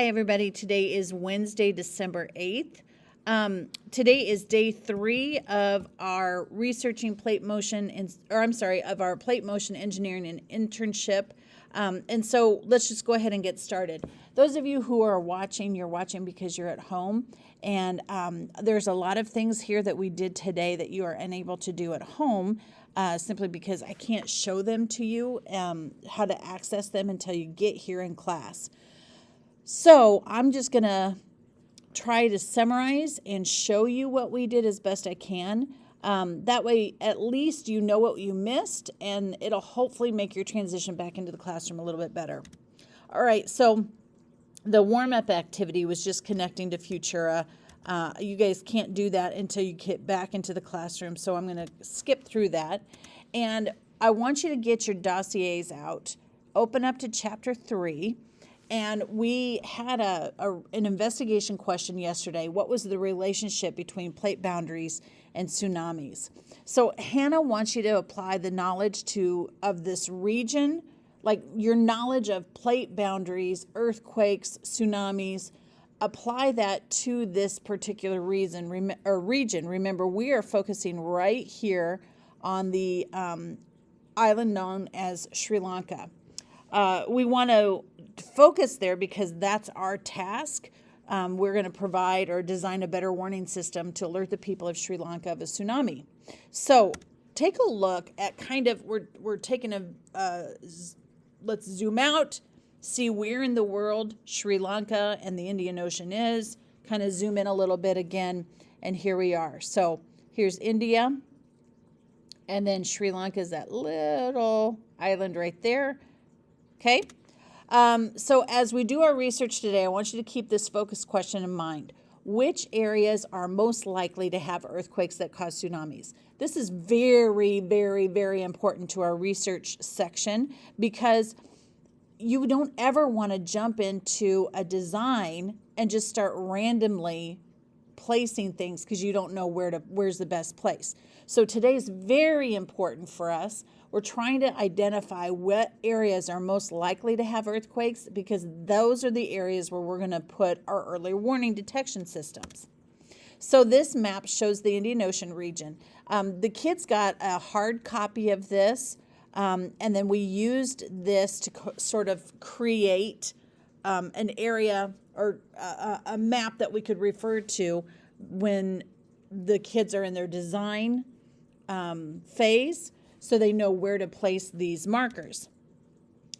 Hi, everybody. Today is Wednesday, December 8th. Today is day 3 of our researching plate motion, of our plate motion engineering and internship. And so let's just go ahead and get started. Those of you who are watching, you're watching because you're at home. And there's a lot of things here that we did today that you are unable to do at home. Simply because I can't show them to you, how to access them until you get here in class. So I'm just going to try to summarize and show you what we did as best I can. That way, at least you know what you missed, and it'll hopefully make your transition back into the classroom a little bit better. All right, so the warm-up activity was just connecting to Futura. You guys can't do that until you get back into the classroom, so I'm going to skip through that. And I want you to get your dossiers out, open up to Chapter 3. And we had an investigation question yesterday. What was the relationship between plate boundaries and tsunamis? So Hannah wants you to apply the knowledge of this region, like your knowledge of plate boundaries, earthquakes, tsunamis. Apply that to this particular region. Remember, we are focusing right here on the island known as Sri Lanka. We want to focus there because that's our task. We're going to provide or design a better warning system to alert the people of Sri Lanka of a tsunami. So take a look at we're taking let's zoom out, see where in the world Sri Lanka and the Indian Ocean is, kind of zoom in a little bit again, and here we are. So here's India, and then Sri Lanka is that little island right there. Okay, so as we do our research today, I want you to keep this focus question in mind. Which areas are most likely to have earthquakes that cause tsunamis? This is very, very, very important to our research section because you don't ever want to jump into a design and just start randomly placing things because you don't know where's the best place. So today's very important for us. We're trying to identify what areas are most likely to have earthquakes because those are the areas where we're going to put our early warning detection systems. So this map shows the Indian Ocean region. The kids got a hard copy of this, and then we used this to sort of create an area or a map that we could refer to when the kids are in their design phase, so they know where to place these markers.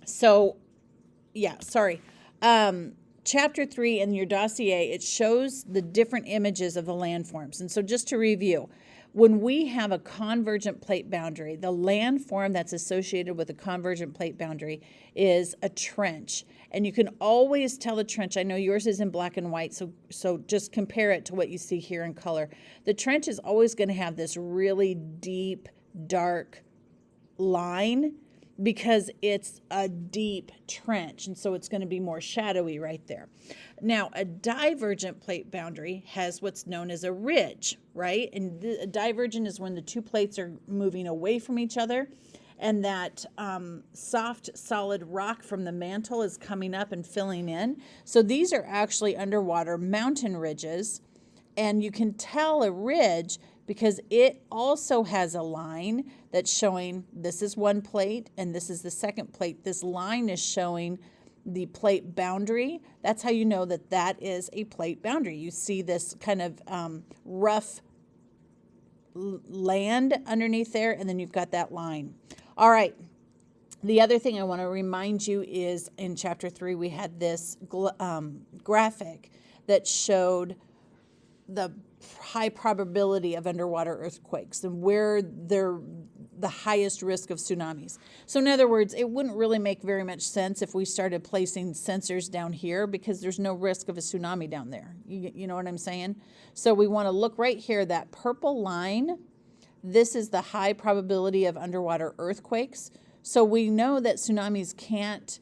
So, Chapter 3 in your dossier, it shows the different images of the landforms. And so just to review, when we have a convergent plate boundary, the landform that's associated with a convergent plate boundary is a trench. And you can always tell a trench. I know yours is in black and white, so just compare it to what you see here in color. The trench is always going to have this really deep, dark line because it's a deep trench, and so it's going to be more shadowy right there. Now, a divergent plate boundary has what's known as a ridge, right? And a divergent is when the two plates are moving away from each other, and that soft, solid rock from the mantle is coming up and filling in. So these are actually underwater mountain ridges, and you can tell a ridge because it also has a line that's showing this is one plate and this is the second plate. This line is showing the plate boundary. That's how you know that that is a plate boundary. You see this kind of rough land underneath there, and then you've got that line. All right. The other thing I want to remind you is in Chapter 3, we had this graphic that showed the high probability of underwater earthquakes and where they're the highest risk of tsunamis. So in other words, it wouldn't really make very much sense if we started placing sensors down here because there's no risk of a tsunami down there. You know what I'm saying? So we want to look right here, that purple line. This is the high probability of underwater earthquakes. So we know that tsunamis can't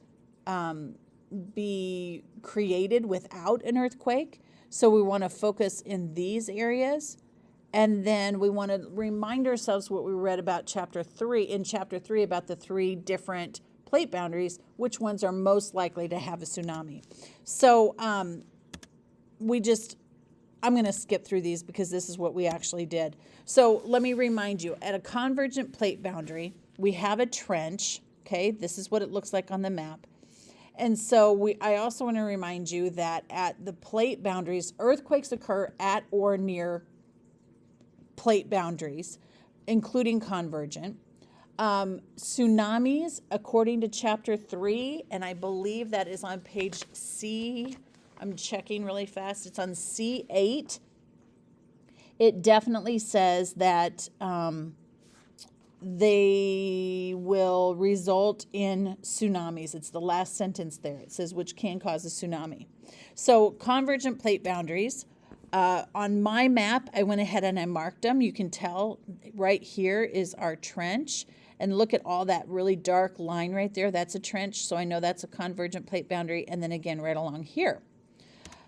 be created without an earthquake. So we want to focus in these areas. And then we want to remind ourselves what we read about Chapter 3, about the 3 different plate boundaries, which ones are most likely to have a tsunami. So I'm going to skip through these because this is what we actually did. So let me remind you, at a convergent plate boundary, we have a trench. Okay, this is what it looks like on the map. And so I also want to remind you that at the plate boundaries, earthquakes occur at or near plate boundaries, including convergent. Tsunamis, according to chapter 3, and I believe that is on page C. I'm checking really fast. It's on C8. It definitely says that they will result in tsunamis. It's the last sentence there. It says, which can cause a tsunami. So convergent plate boundaries. On my map, I went ahead and I marked them. You can tell right here is our trench. And look at all that really dark line right there. That's a trench. So I know that's a convergent plate boundary. And then again, right along here.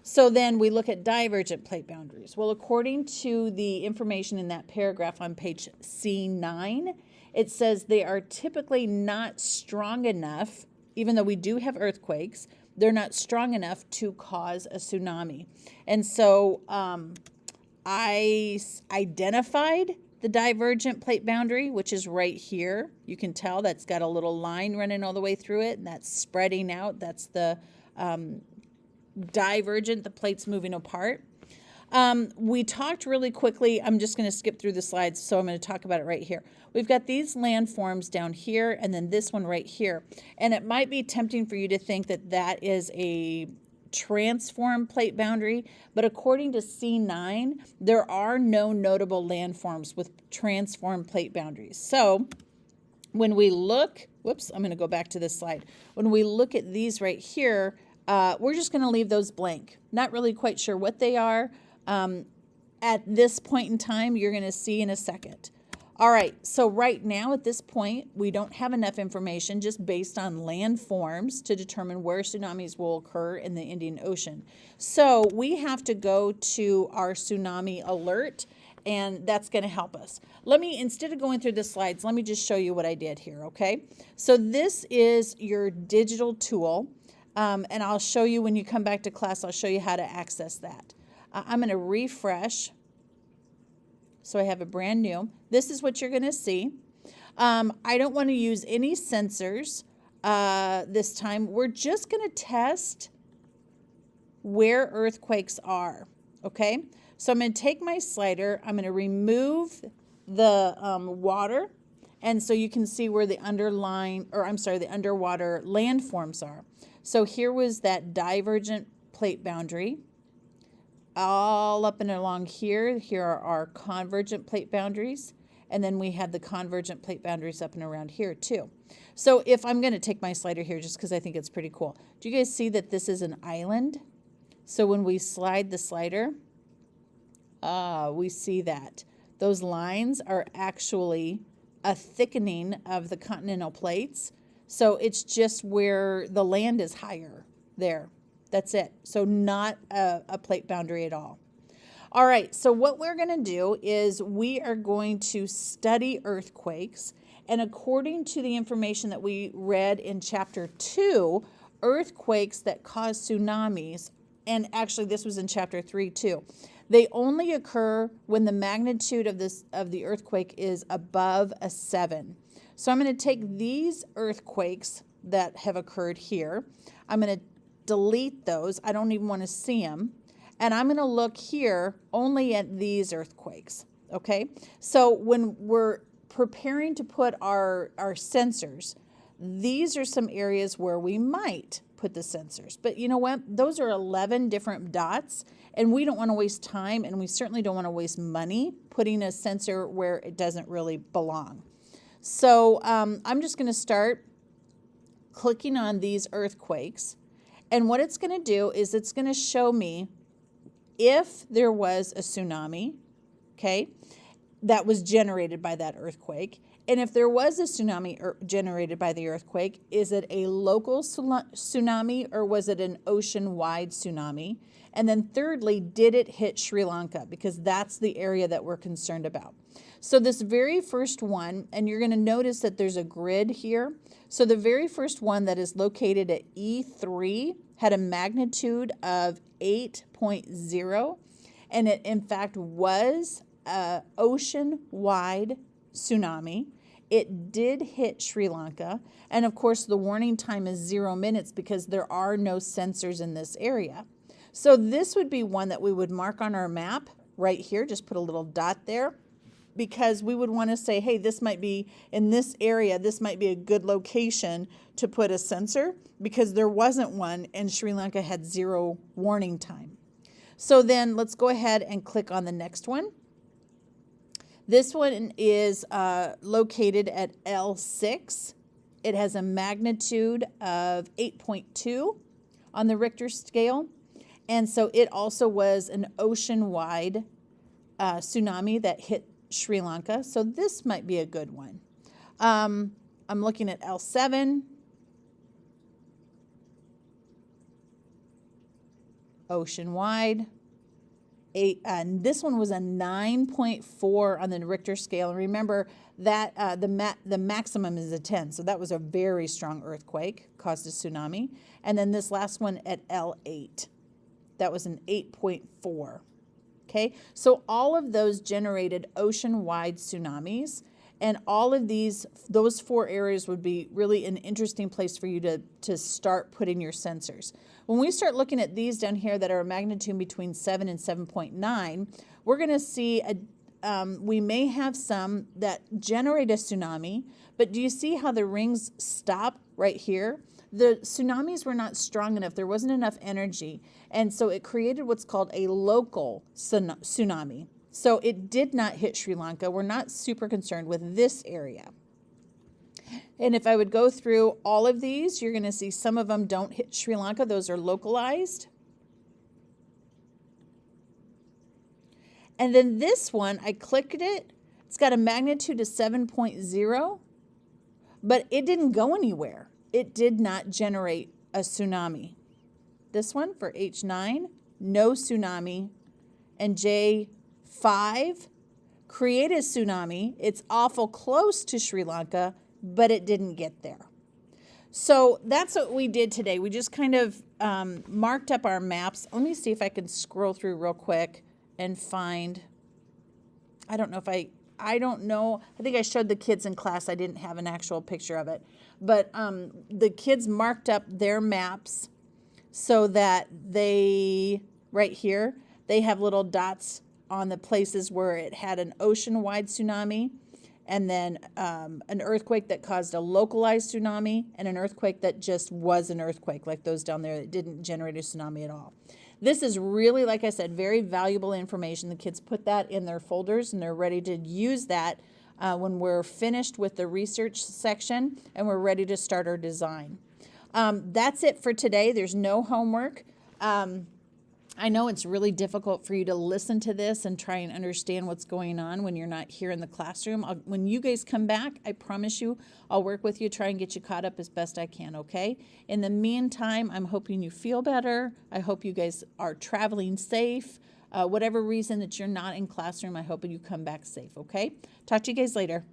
So then we look at divergent plate boundaries. Well, according to the information in that paragraph on page C9, it says they are typically not strong enough, even though we do have earthquakes, they're not strong enough to cause a tsunami. And so I identified the divergent plate boundary, which is right here. You can tell that's got a little line running all the way through it, and that's spreading out. That's the divergent, the plates moving apart. We talked really quickly. I'm just going to skip through the slides, so I'm going to talk about it right here. We've got these landforms down here and then this one right here. And it might be tempting for you to think that that is a transform plate boundary, but according to C9, there are no notable landforms with transform plate boundaries. So when we look, whoops, I'm going to go back to this slide. When we look at these right here, we're just going to leave those blank. Not really quite sure what they are. At this point in time, you're going to see in a second. All right, so right now at this point, we don't have enough information just based on landforms to determine where tsunamis will occur in the Indian Ocean. So we have to go to our Tsunami Alert, and that's going to help us. Instead of going through the slides, let me just show you what I did here, okay? So this is your digital tool, and I'll show you when you come back to class, I'll show you how to access that. I'm going to refresh. So I have a brand new. This is what you're going to see. I don't want to use any sensors this time. We're just going to test where earthquakes are, okay? So I'm going to take my slider. I'm going to remove the water, and so you can see where the the underwater landforms are. So here was that divergent plate boundary. All up and along here are our convergent plate boundaries. And then we had the convergent plate boundaries up and around here too. So if I'm going to take my slider here just because I think it's pretty cool. Do you guys see that this is an island? So when we slide the slider, we see that. Those lines are actually a thickening of the continental plates. So it's just where the land is higher there. That's it. So not a plate boundary at all. All right, so what we're going to do is we are going to study earthquakes. And according to the information that we read in chapter 2, earthquakes that cause tsunamis, and actually this was in chapter 3 too, they only occur when the magnitude of the earthquake is above a 7. So I'm going to take these earthquakes that have occurred here. I'm going to delete those. I don't even want to see them. And I'm going to look here only at these earthquakes, okay? So when we're preparing to put our sensors, these are some areas where we might put the sensors. But you know what? Those are 11 different dots, and we don't want to waste time, and we certainly don't want to waste money putting a sensor where it doesn't really belong. So I'm just going to start clicking on these earthquakes. And what it's going to do is it's going to show me if there was a tsunami, okay, that was generated by that earthquake. And if there was a tsunami generated by the earthquake, is it a local tsunami or was it an ocean-wide tsunami? And then thirdly, did it hit Sri Lanka? Because that's the area that we're concerned about. So this very first one, and you're going to notice that there's a grid here. So the very first one that is located at E3 had a magnitude of 8.0, and it in fact was an ocean-wide tsunami. It did hit Sri Lanka, and of course the warning time is 0 minutes because there are no sensors in this area. So this would be one that we would mark on our map right here, just put a little dot there, because we would want to say, hey, this might be in this area, this might be a good location to put a sensor, because there wasn't one and Sri Lanka had 0 warning time. So then let's go ahead and click on the next one. This one is located at L6. It has a magnitude of 8.2 on the Richter scale. And so it also was an ocean-wide tsunami that hit Sri Lanka. So this might be a good one. I'm looking at L7. Ocean-wide. And this one was a 9.4 on the Richter scale. And remember that the maximum is a 10. So that was a very strong earthquake, caused a tsunami. And then this last one at L8. That was an 8.4. Okay, so all of those generated ocean-wide tsunamis, and all of those 4 areas would be really an interesting place for you to start putting your sensors. When we start looking at these down here that are a magnitude between 7 and 7.9, we're going to see we may have some that generate a tsunami, but do you see how the rings stop right here? The tsunamis were not strong enough. There wasn't enough energy. And so it created what's called a local tsunami. So it did not hit Sri Lanka. We're not super concerned with this area. And if I would go through all of these, you're going to see some of them don't hit Sri Lanka. Those are localized. And then this one, I clicked it. It's got a magnitude of 7.0, but it didn't go anywhere. It did not generate a tsunami. This one for H9, no tsunami. And J5 created a tsunami. It's awful close to Sri Lanka, but it didn't get there. So that's what we did today. We just kind of marked up our maps. Let me see if I can scroll through real quick and find, I don't know. I think I showed the kids in class. I didn't have an actual picture of it. But the kids marked up their maps so that right here, they have little dots on the places where it had an ocean-wide tsunami, and then an earthquake that caused a localized tsunami, and an earthquake that just was an earthquake, like those down there that didn't generate a tsunami at all. This is really, like I said, very valuable information. The kids put that in their folders, and they're ready to use that when we're finished with the research section and we're ready to start our design. That's it for today. There's no homework. I know it's really difficult for you to listen to this and try and understand what's going on when you're not here in the classroom. When you guys come back, I promise you, I'll work with you, try and get you caught up as best I can, okay? In the meantime, I'm hoping you feel better. I hope you guys are traveling safe. Whatever reason that you're not in classroom, I hope you come back safe, okay? Talk to you guys later.